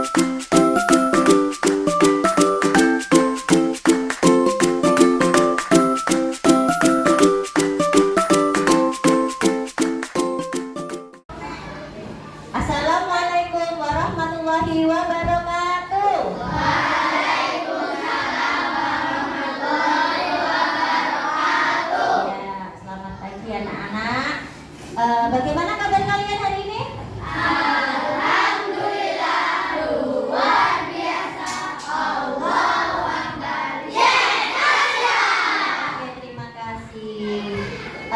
Assalamualaikum warahmatullahi wabarakatuh. Waalaikumsalam warahmatullahi wabarakatuh. Ya, selamat pagi anak-anak. Bagaimana kabar kalian hari ini? Alhamdulillah, luar biasa. Allahu Akbar. Oke, terima kasih.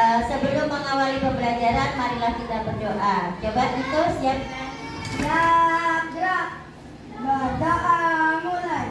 Sebelum mengawali pembelajaran, marilah kita berdoa. Coba itu siap. Gerak. Bacaan mulai.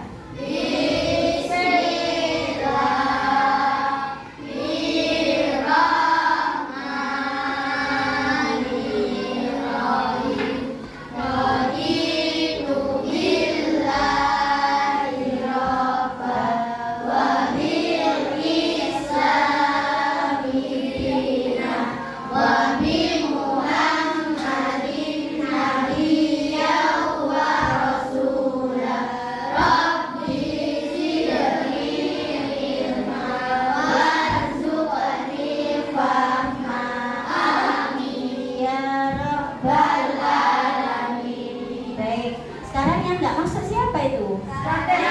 Sekarang yang nggak masuk siapa itu? Ratih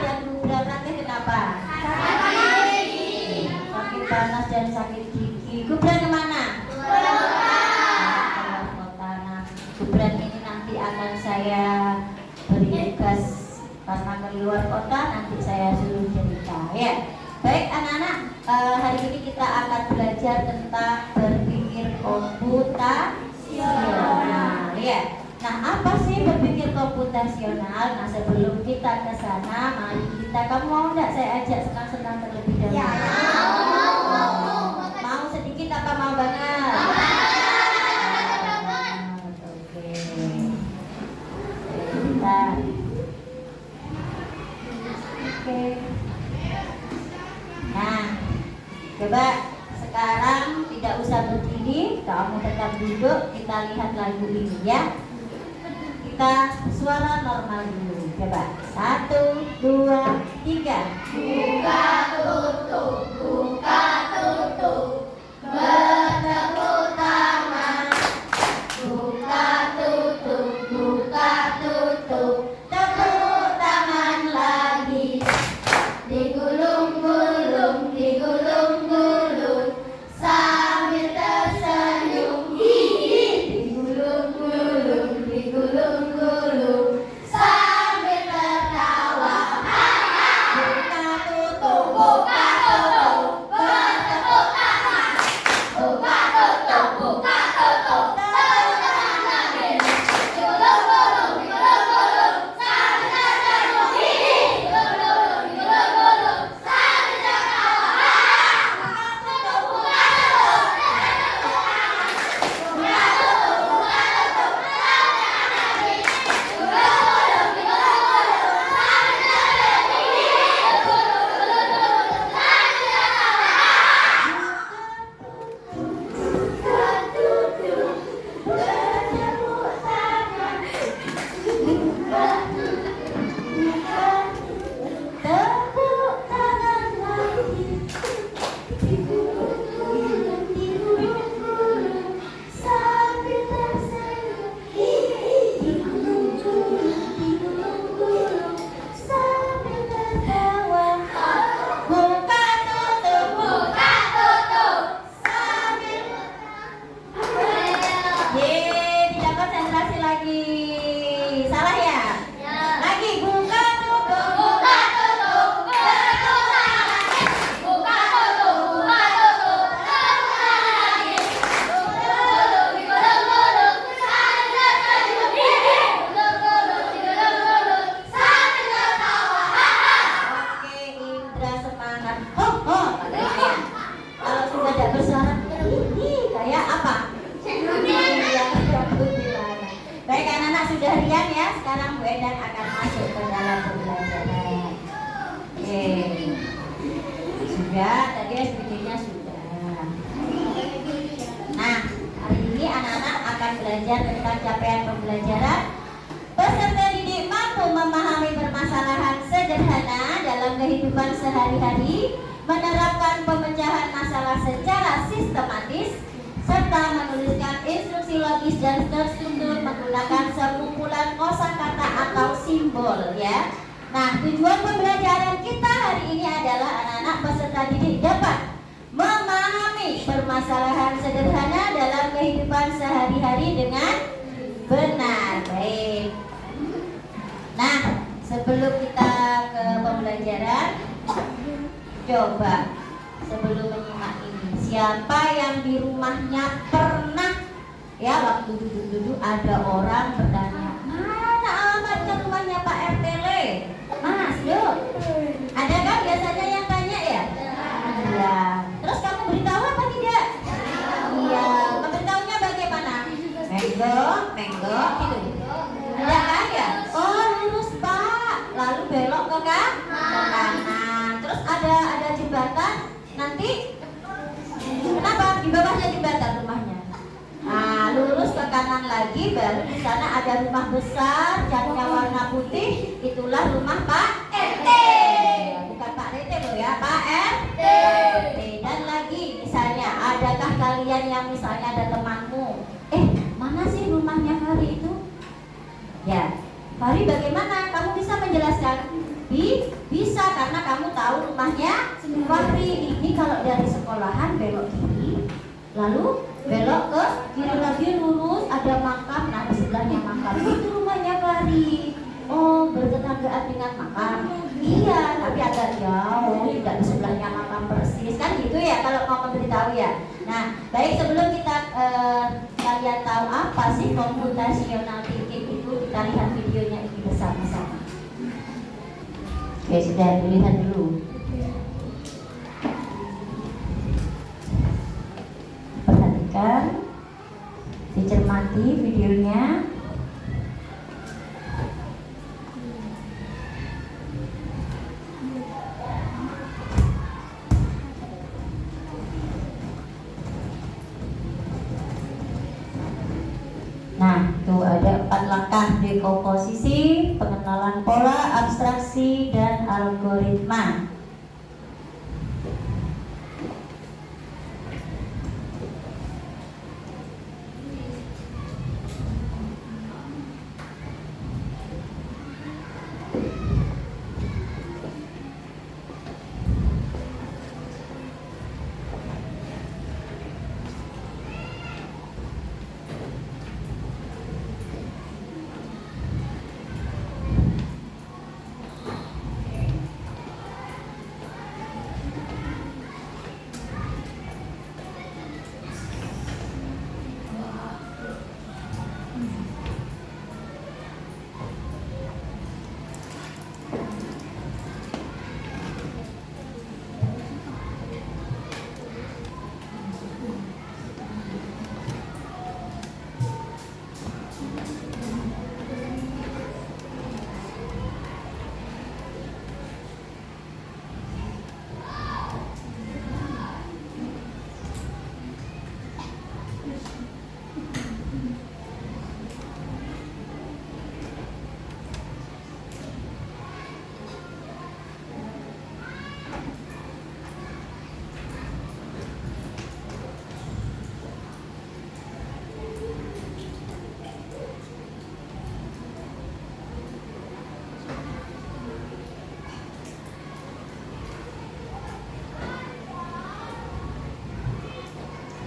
dan Gubran. Ratih kenapa? Sakit panas dan sakit gigi. Gubran kemana? Keluar kota. Nah, Gubran ini nanti akan saya beri tugas karena keluar kota. Nanti saya suruh cerita ya. Baik anak-anak, hari ini kita akan belajar tentang berpikir komputasional ya. Nah, apa sih berpikir komputasional? Nah, sebelum kita ke sana, mari kita, kamu mau nggak saya ajak senang-senang terlebih dahulu? Ya. Mau sedikit apa mau banget? Oke. Kita. Oke. Nah, coba sekarang tidak usah berdiri, kamu tetap duduk. Kita lihat lagu ini ya. Kita suara normal dulu. Coba 1, 2, 3. Buka tutup bertepuk tangan. Buka tutup tepuk tangan lagi. Digulung-gulung sambil tersenyum. Digulung-gulung sambil tertawa. Buka tutup bertepuk tangan. Buka tutup tepuk tangan lagi. Digulung-gulung sambil tersenyum. Digulung-gulung sambil tertawa. Buka tutup tepuk tangan lagi. Digulung-gulung sambil tersenyum. Digulung-gulung sambil tertawa. Buka tutup sambil. Tidak konsentrasi lagi. Salah ya? Lagi buka tutup bertepuk tangan. Buka tutup lagi. Digulung-gulung sambil tersenyum. Sambil tertawa. Oke, Indra semangat. Ho. Kalau sudah tidak bersuara kayak apa? Baik anak-anak, sudah riang ya. Sekarang Bu Edan akan masuk ke dalam pembelajaran. Oke. Sudah, tadi SPJ-nya sudah. Nah, hari ini anak-anak akan belajar tentang capaian pembelajaran. Peserta didik mampu memahami permasalahan sederhana dalam kehidupan sehari-hari, menerapkan pemecahan masalah secara sistematis, serta menuliskan instruksi logis dan terstruktur menggunakan sekumpulan kosakata atau simbol ya. Nah, tujuan pembelajaran kita hari ini adalah anak-anak peserta didik dapat memahami permasalahan sederhana dalam kehidupan sehari-hari dengan benar. Baik. Nah, sebelum kita ke pembelajaran, coba sebelum menyimak ini, siapa yang di rumahnya pernah ya waktu duduk-duduk ada orang bertanya, mana alamatnya rumahnya Pak RT Le? Mas, yuk. Ada kan biasanya yang tanya ya? Iya. Terus kamu beritahu apa tidak? Iya. Memberitahunya bagaimana? Menggo, gitu. Ada kan ya? Oh, lurus Pak. Lalu belok ke kanan. Terus ada jembatan. Nanti kenapa? Di bawahnya jembatan rumahnya. Nah, lurus ke kanan lagi, baru di sana ada rumah besar, catnya warna putih, itulah rumah Pak RT. Bukan Pak RT loh ya, Pak RT. Dan lagi, misalnya, adakah kalian yang misalnya ada temanmu? Mana sih rumahnya Fahri itu? Ya, Fahri bagaimana? Kamu bisa menjelaskan? Bisa, karena kamu tahu rumahnya Fahri. Ini kalau dari sekolahan belok kiri, lalu belok ke kiri lagi lurus ada makam, nah di sebelahnya makam itu rumahnya Fahri. Oh, bertetanggaan dengan makam. Iya, tapi agak jauh, tidak di sebelahnya makam persis kan gitu ya kalau mau memberitahu ya. Nah, baik sebelum kita kalian tahu apa sih computational thinking itu, kita lihat videonya ini bersama-sama. Oke, sudah dilihat dulu. Dicermati videonya. Nah, tuh ada 4 langkah dekomposisi, pengenalan pola, abstraksi, dan algoritma.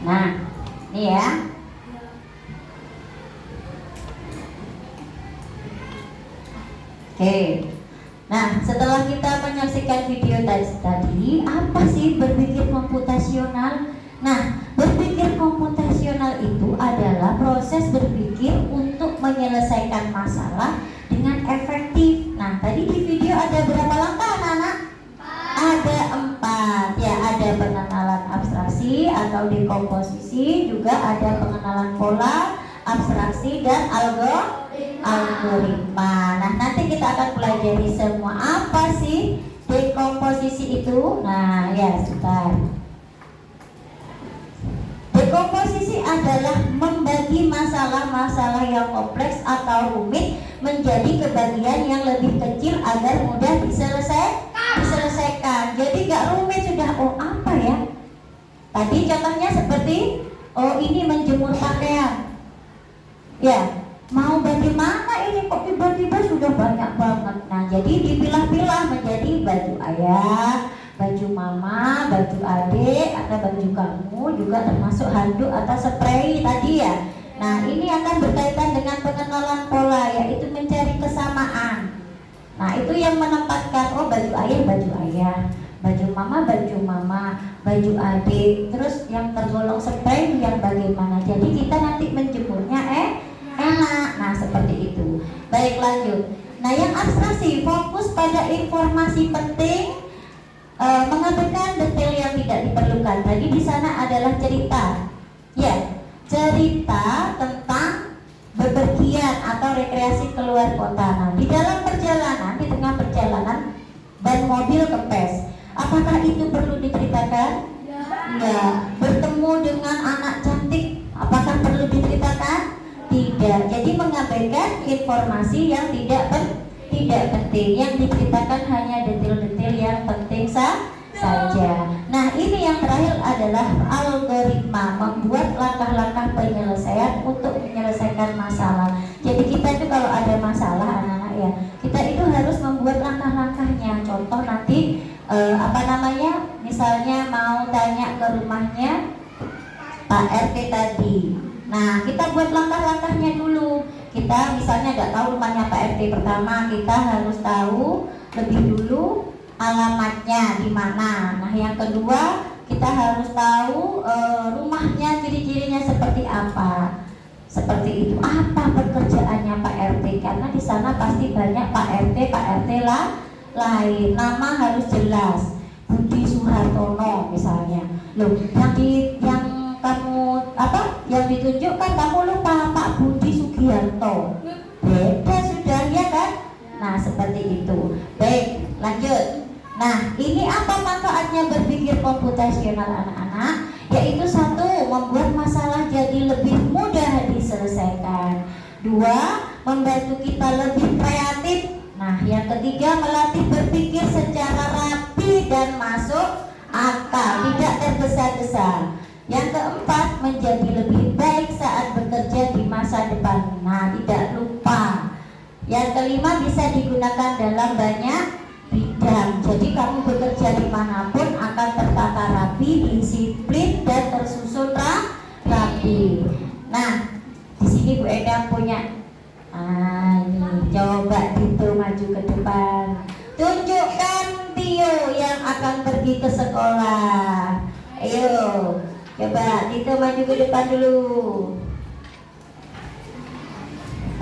Nah, ini ya. Oke. Nah, setelah kita menyaksikan video tadi, apa sih berpikir komputasional? Nah, berpikir komputasional itu adalah proses berpikir untuk menyelesaikan masalah dengan efektif. Nah, tadi di video ada berapa langkah, anak-anak? Ada 4 ya, ada pengenalan abstraksi atau dekomposisi, juga ada pengenalan pola, abstraksi, dan algoritma. Nah, nanti kita akan pelajari semua apa sih dekomposisi itu. Nah, ya sebentar. Dekomposisi adalah membagi masalah-masalah yang kompleks atau rumit menjadi kebagian yang lebih kecil agar mudah diselesaikan. Jadi gak rumit sudah. Oh apa ya? Tadi contohnya seperti, oh ini menjemur pakaian. Ya, mau bagaimana ini kok tiba-tiba sudah banyak banget. Nah jadi dipilah-pilah menjadi baju ayah, baju mama, baju adik, atau baju kamu, juga termasuk handuk atau spray tadi ya. Nah ini akan berkaitan dengan pengenalan pola, yaitu mencari kesamaan. Nah itu yang menempatkan, oh baju ayah, baju mama, baju adik. Terus yang tergolong spray yang bagaimana. Jadi kita nanti menjemurnya enak. Nah seperti itu. Baik, lanjut. Nah yang abstraksi fokus pada informasi penting, mengabaikan detail yang tidak diperlukan. Tadi di sana adalah cerita, ya, cerita tentang bepergian atau rekreasi keluar kota. Nah, di dalam perjalanan, di tengah perjalanan, ban mobil kempes. Apakah itu perlu diceritakan? Ya. Bertemu dengan anak cantik, apakah perlu diceritakan? Tidak. Jadi mengabaikan informasi yang tidak penting. Yang diceritakan hanya detail-detail yang penting saja. Nah ini yang terakhir adalah algoritma, membuat langkah-langkah penyelesaian untuk menyelesaikan masalah. Jadi kita itu kalau ada masalah anak-anak ya, kita itu harus membuat langkah-langkahnya. Contoh nanti misalnya mau tanya ke rumahnya Pak RT tadi. Nah kita buat langkah-langkahnya dulu. Kita misalnya nggak tahu rumahnya Pak RT, pertama kita harus tahu lebih dulu alamatnya di mana. Nah yang kedua kita harus tahu rumahnya, ciri-cirinya seperti apa. Seperti itu. Apa pekerjaannya Pak RT? Karena di sana pasti banyak Pak RT lain. Nama harus jelas. Budi Suhartono misalnya. Loh, yang ditunjukkan kamu lupa Pak Budi Sugiarto. Beda sudah ya kan? Nah seperti itu. Baik, lanjut. Nah ini apa manfaatnya berpikir komputasional anak-anak? Yaitu satu, membuat masalah jadi lebih mudah diselesaikan. Dua, membantu kita lebih kreatif. Nah yang ketiga, melatih berpikir secara rapi dan masuk akal, tidak tergesa-gesa. Yang keempat, menjadi lebih baik saat bekerja di masa depan. Nah, tidak lupa. Yang kelima, bisa digunakan dalam banyak bidang. Jadi kamu bekerja dimanapun akan tertata rapi, disiplin, dan tersusun rapi. Nah, di sini Bu Endang punya. Ini coba Dito maju ke depan. Tunjukkan Tio yang akan pergi ke sekolah. Ayo. Coba Dito maju ke depan dulu.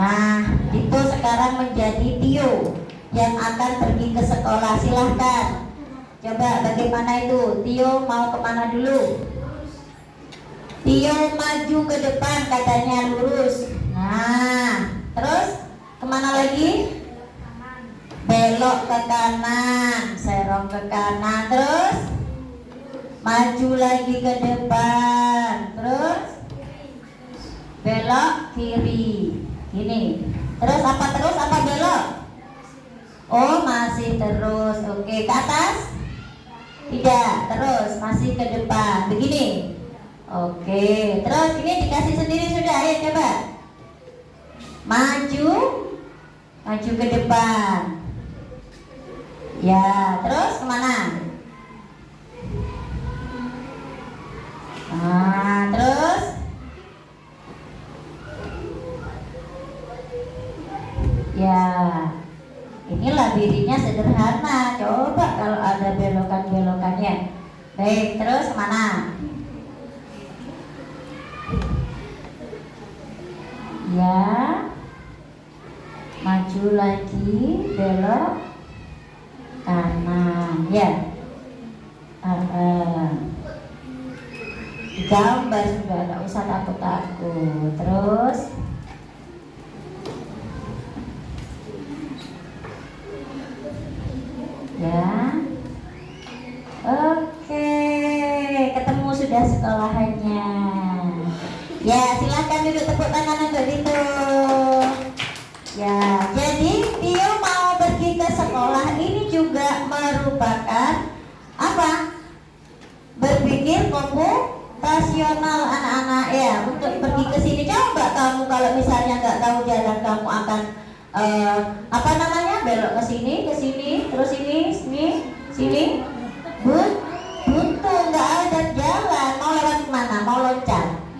Nah, Dito sekarang menjadi Tio yang akan pergi ke sekolah. Silahkan. Coba bagaimana itu? Tio mau kemana dulu? Tio maju ke depan, katanya lurus. Nah, terus kemana lagi? Belok ke kanan, serong ke kanan, terus maju lagi ke depan, terus belok kiri, gini. Terus apa belok? Oh masih terus, oke, ke atas? Tidak, terus masih ke depan, begini. Oke, terus ini dikasih sendiri sudah, ayo coba. Maju ke depan. Ya, terus kemana? Nah, terus ya, ini labirinnya sederhana. Coba kalau ada belokan-belokannya. Baik, terus kemana? Ya, maju lagi, belok kanan. Ya, gambar sudah, tidak usah takut-takut. Terus ya, oke, ketemu sudah sekolahannya. Silakan duduk, tepuk tangan untuk Dito. Ya, jadi Tio mau pergi ke sekolah ini juga merupakan apa? Berpikir komputasional anak-anak ya, untuk pergi ke sini. Coba kamu kalau misalnya nggak tahu jalan, kamu akan apa namanya, belok ke sini, terus sini, buntu, nggak ada jalan. Mau lewat kemana? Mau loncat?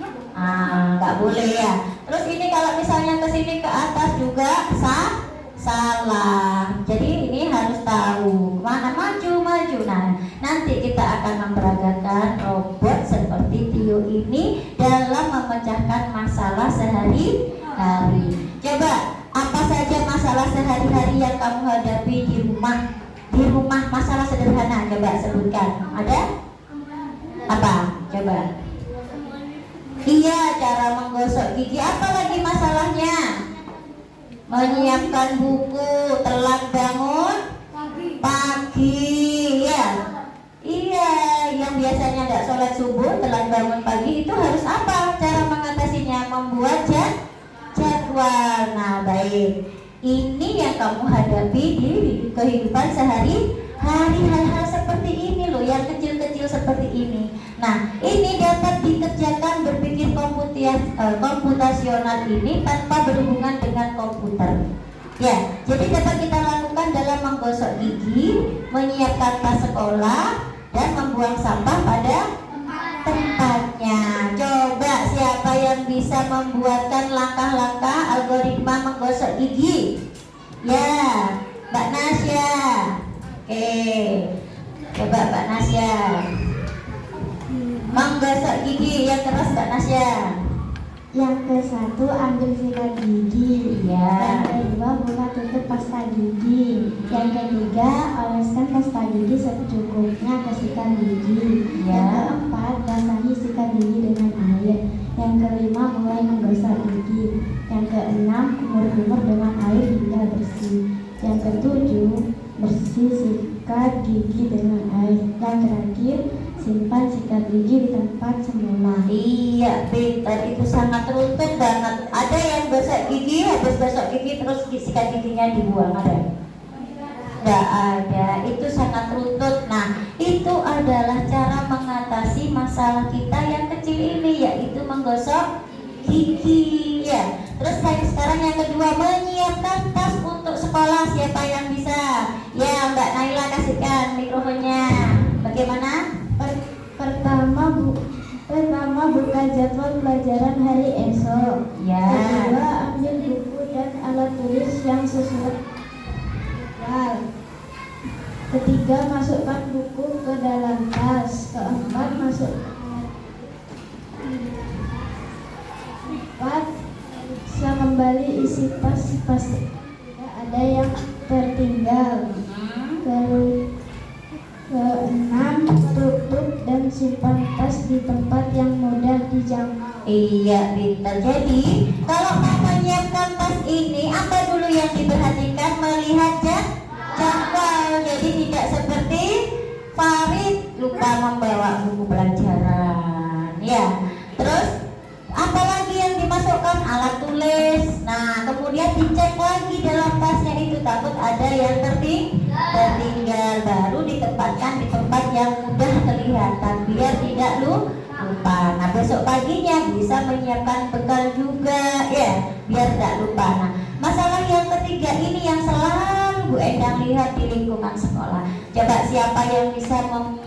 Nggak boleh ya. Terus ini kalau misalnya ke sini ke atas juga salah. Jadi ini harus tahu mana maju. Nah, nanti kita akan memperagakan robot seperti Tio ini dalam memecahkan masalah sehari-hari. Coba, apa saja masalah sehari-hari yang kamu hadapi di rumah? Di rumah masalah sederhana, coba sebutkan. Ada? Apa? Coba. Iya, cara menggosok gigi. Apa lagi masalahnya? Menyiapkan buku, telat bangun pagi, ya. Iya, yang biasanya nggak sholat subuh, telat bangun pagi, itu harus apa? Cara mengatasinya, membuat jadwal. Nah, baik. Ini yang kamu hadapi di kehidupan sehari-hari, hal-hal seperti ini loh, yang kecil-kecil seperti ini. Nah, ini dapat dikerjakan berpikir komputasional ini tanpa berhubungan dengan komputer. Ya, jadi dapat kita lakukan dalam menggosok gigi, menyiapkan tas sekolah, dan membuang sampah pada tempatnya. Coba siapa yang bisa membuatkan langkah-langkah algoritma menggosok gigi? Ya, Mbak Nasya. Oke, coba Mbak Nasya. Menggosok gigi yang keras, Mbak Nasya. Yang ke-1 ambil sikat gigi. Ya. Yang kedua buka tutup pasta gigi. Yang ketiga oleskan pasta gigi secukupnya ke sikat gigi. Ya. Yang keempat basahi sikat gigi dengan air. Yang kelima mulai menggosok gigi. Yang keenam kumur-kumur dengan air hingga bersih. Yang ketujuh bersih sikat gigi dengan air. Yang terakhir simpan sikat gigi di tempat semula. Iya, pintar, itu sangat runtut banget. Ada yang gosok gigi, habis gosok gigi terus sikat giginya dibuang, ada? Nggak ada, itu sangat runtut. Nah, itu adalah cara mengatasi masalah kita yang kecil ini, yaitu menggosok gigi. Ya. Terus sekarang yang kedua, menyiapkan tas untuk sekolah. Siapa yang bisa? Ya, Mbak Naila, kasihkan mikrofonnya. Bagaimana? Pertama buka jadwal pelajaran hari esok. Ya. Kedua ambil buku dan alat tulis yang sesuai. Ketiga masukkan buku ke dalam tas. Keempat periksa kembali isi tas pasti tidak ada yang tertinggal. Keenam, tutup dan simpan tas di tempat yang mudah dijangkau. Iya, pintar. Jadi kalau mau menyiapkan tas ini, apa dulu yang diperhatikan? Melihat jadwal. Jadi tidak seperti Farid lupa membawa buku pelajaran. Ya. Terus apalagi yang dimasukkan? Alat tulis. Nah, kemudian dicek lagi dalam tasnya itu, takut ada yang tertinggal, baru ditempatkan di tempat yang mudah kelihatan biar tidak lupa. Nah, besok paginya bisa menyiapkan bekal juga ya, biar tidak lupa. Nah, masalah yang ketiga ini yang selalu Bu Endang lihat di lingkungan sekolah. Coba siapa yang bisa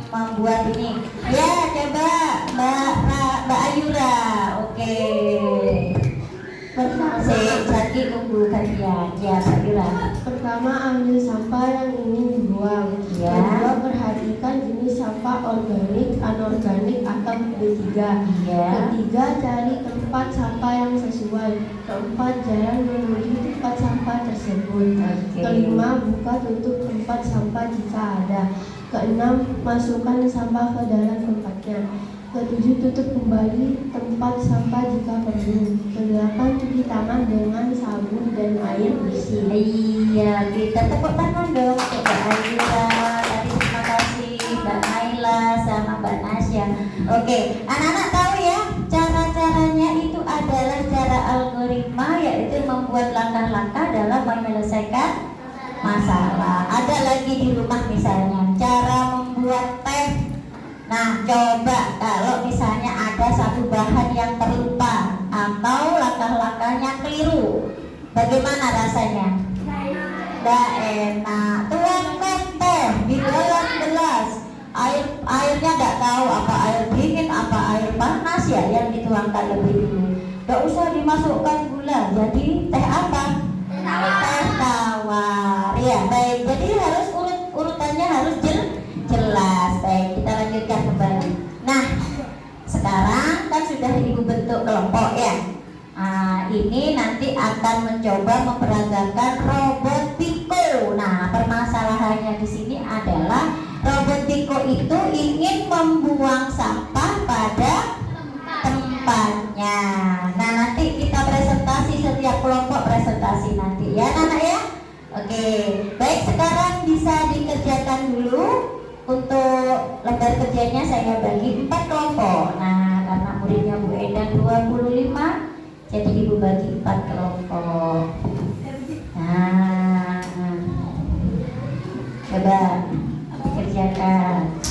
membuat ini? Ya, coba Mbak Ayura. Oke. Jadi tunggu kajian. Ya, Mbak Ayura. Pertama ambil sampah yang ingin dibuang. Ya. Kedua perhatikan jenis sampah organik, anorganik atau B3. Ya. Ketiga cari tempat sampah yang sesuai. Keempat jalan menuju tempat sampah tersebut. Oke. Kelima buka tutup tempat sampah jika ada. Keenam masukkan sampah ke dalam tempatnya. Ketujuh tutup kembali tempat sampah jika perlu. Kedelapan cuci tangan dengan sabun dan air bersih. Iya, kita tepuk tangan dong untuk Mbak Ayura. Tadi terima kasih Mbak Naila sama Mbak Nasya. Oke, anak-anak tahu ya cara-caranya itu ada adalah cara algoritma, yaitu membuat langkah-langkah dalam menyelesaikan masalah. Ada lagi di rumah misalnya cara membuat teh. Nah, coba kalau misalnya ada satu bahan yang terlupa atau langkah-langkahnya keliru, bagaimana rasanya? Tidak enak. Tuangkan teh di dalam gelas. Airnya tidak tahu apa air dingin, apa air panas ya yang dituangkan lebih dulu. Tidak usah dimasukkan gula. Jadi teh apa? Teh tawar. Ya, baik. Jadi harus urutannya harus jelas. Baik, kita lanjutkan kembali. Nah, sekarang kan sudah ibu bentuk kelompok ya. Ini nanti akan mencoba memperagakan robot Piko. Nah, permasalahannya di sini adalah robot Piko itu ingin membuang sampah pada tempatnya. Nah, nanti kita presentasi, setiap kelompok presentasi nanti ya anak ya. Oke, baik, sekarang bisa dikerjakan dulu. Untuk lembar kerjanya saya bagi 4 kelompok. Nah, karena muridnya Bu Endan 25, jadi ibu bagi 4 kelompok. Nah, coba dikerjakan.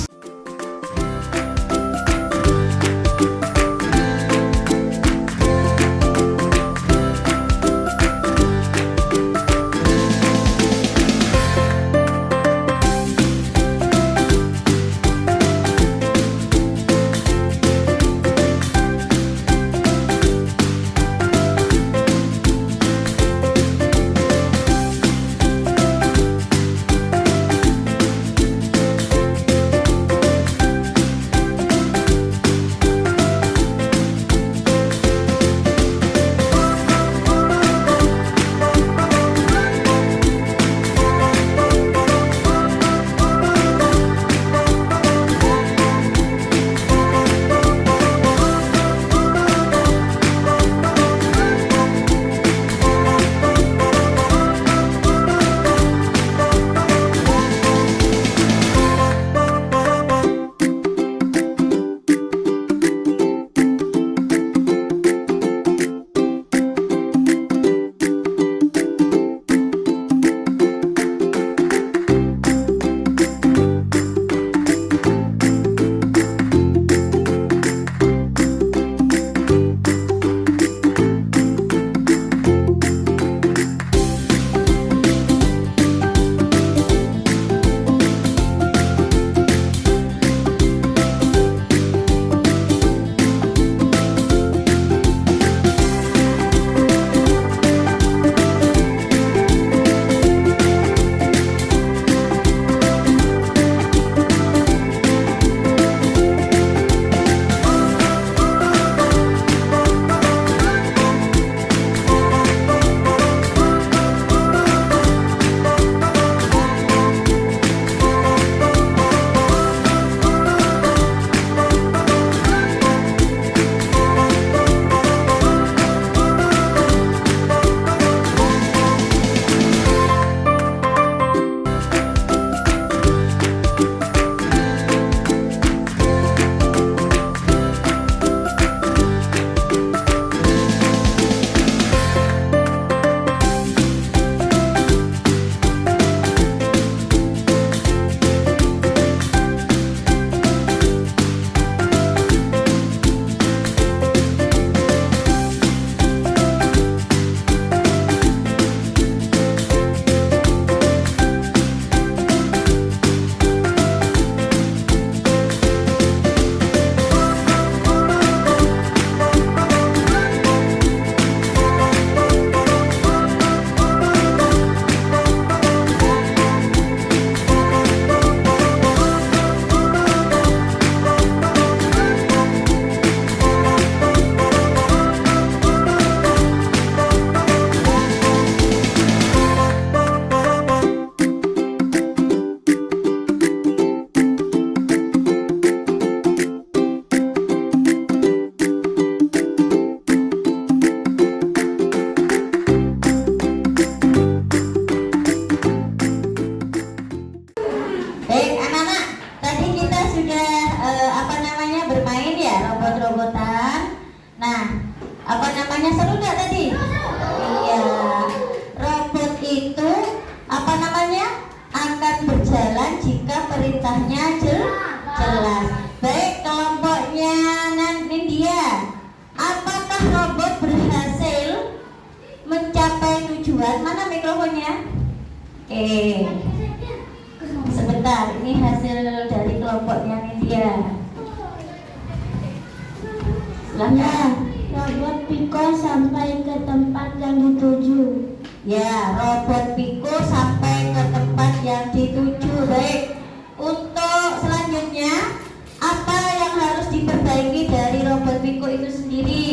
itu apa namanya? Akan berjalan jika perintahnya jelas. Baik, kelompoknya Nindya, apakah robot berhasil mencapai tujuan? Mana mikrofonnya? Oke, sebentar, ini hasil dari kelompoknya Nindya. Silahkan. Robot Piko sampai ke tempat yang dituju. Ya, robot Piko sampai ke tempat yang dituju. Baik, untuk selanjutnya apa yang harus diperbaiki dari robot Piko itu sendiri?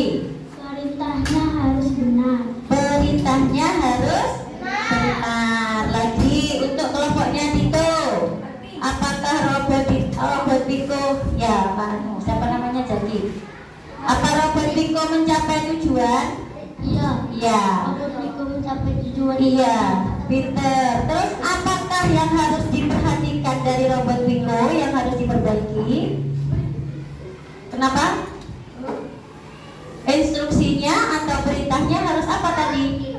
Perintahnya harus benar. Perintahnya harus benar. Lagi untuk kelompoknya Tito, apakah robot Piko ya Pak siapa namanya Jaki? Apa robot Piko mencapai tujuan? Iya. Iya. Robot Piko mencapai tujuan. Iya, pinter. Terus apakah yang harus diperhatikan dari robot Piko yang harus diperbaiki? Kenapa? Instruksinya atau perintahnya harus apa tadi?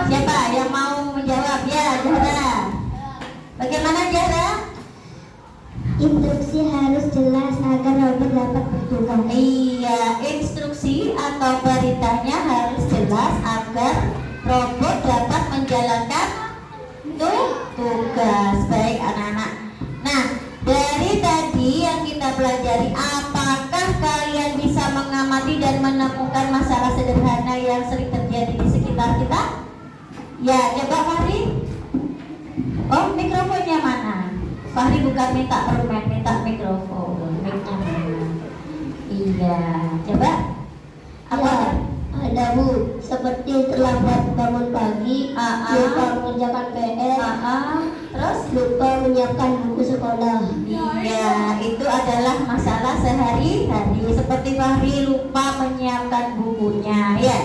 Siapa yang mau menjawab? Ya, Zahra. Bagaimana Zahra? Instruksi harus jelas agar robot dapat bertugas. Iya, instruksi atau perintahnya harus jelas agar robot dapat menjalankan tugas. Baik anak-anak. Nah, dari tadi yang kita pelajari, apakah kalian bisa mengamati dan menemukan masalah sederhana yang sering terjadi di sekitar kita? Ya, coba Fahri. Oh, mikrofonnya mana? Fahri bukan minta permen, minta mikrofon. Mic-nya mana? Iya, coba. Apa? Ada Bu, seperti terlambat bangun pagi, lupa mengerjakan PR, Terus? lupa menyiapkan buku sekolah. Iya, itu adalah masalah sehari-hari. Seperti Fahri lupa menyiapkan bukunya, ya.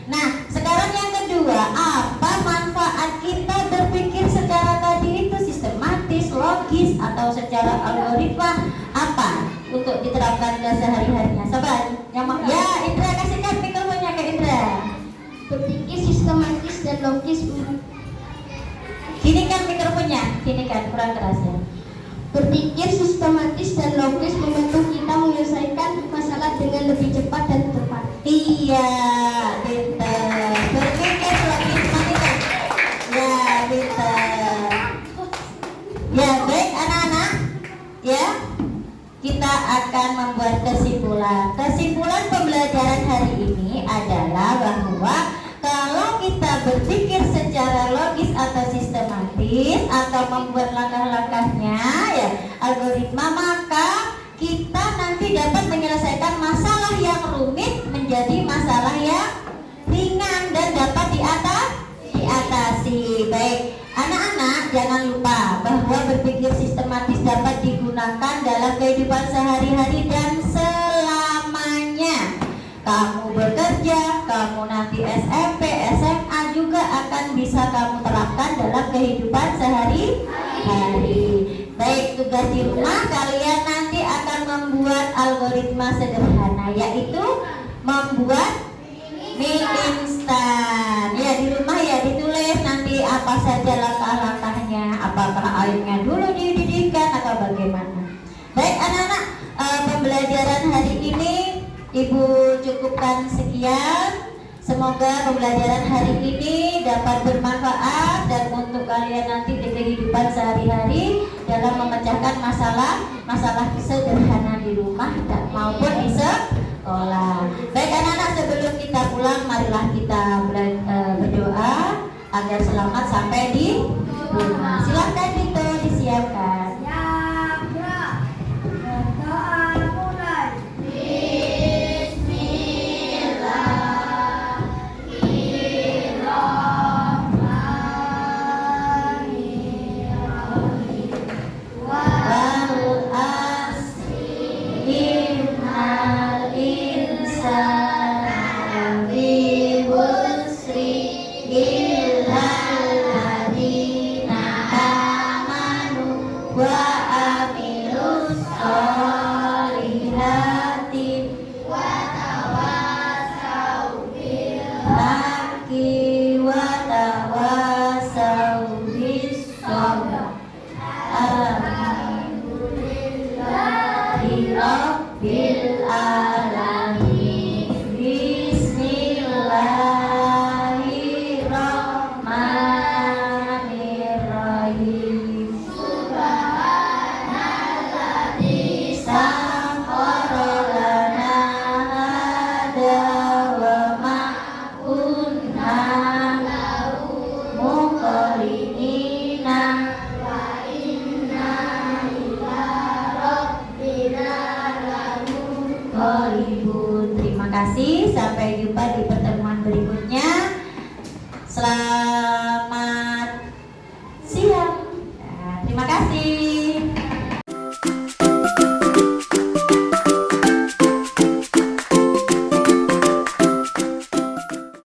Nah, sekarang yang kedua, apa manfaat kita berpikir secara tadi itu sistematis, logis, atau secara algoritma? Apa untuk diterapkan ke sehari-harinya? Sobat, ya Indra, kasihkan mikrofonnya ke Indra. Berpikir sistematis dan logis. Sini kan mikrofonnya, sini kan kurang keras ya. Berpikir sistematis dan logis membantu kita menyelesaikan masalah dengan lebih cepat dan tepat. Iya, pinter. Berpikir logis manitan. Ya, pinter. Ya, baik anak-anak. Ya, kita akan membuat kesimpulan. Kesimpulan pembelajaran hari ini adalah bahwa kalau kita berpikir secara logis atau sistematis atau membuat langkah-langkahnya ya algoritma, maka kita nanti dapat menyelesaikan masalah yang rumit menjadi masalah yang ringan dan dapat diatasi. Baik, anak-anak jangan lupa bahwa berpikir sistematis dapat digunakan dalam kehidupan sehari-hari dan selamanya. Kamu bekerja, kamu nanti SMP, SMA juga akan bisa kamu terapkan dalam kehidupan sehari-hari. Baik, tugas di rumah kalian nanti akan membuat algoritma sederhana, yaitu membuat mie instan. Ya, di rumah ya ditulis nanti apa saja langkah-langkahnya, apakah airnya dulu dididihkan atau bagaimana. Baik anak-anak, pembelajaran hari ini Ibu cukupkan sekian. Semoga pembelajaran hari ini dapat bermanfaat dan untuk kalian nanti di kehidupan sehari-hari dalam memecahkan masalah sederhana di rumah maupun di sekolah. Baik anak-anak, sebelum kita pulang marilah kita berdoa agar selamat sampai di rumah. Silahkan Dito disiapkan. Selamat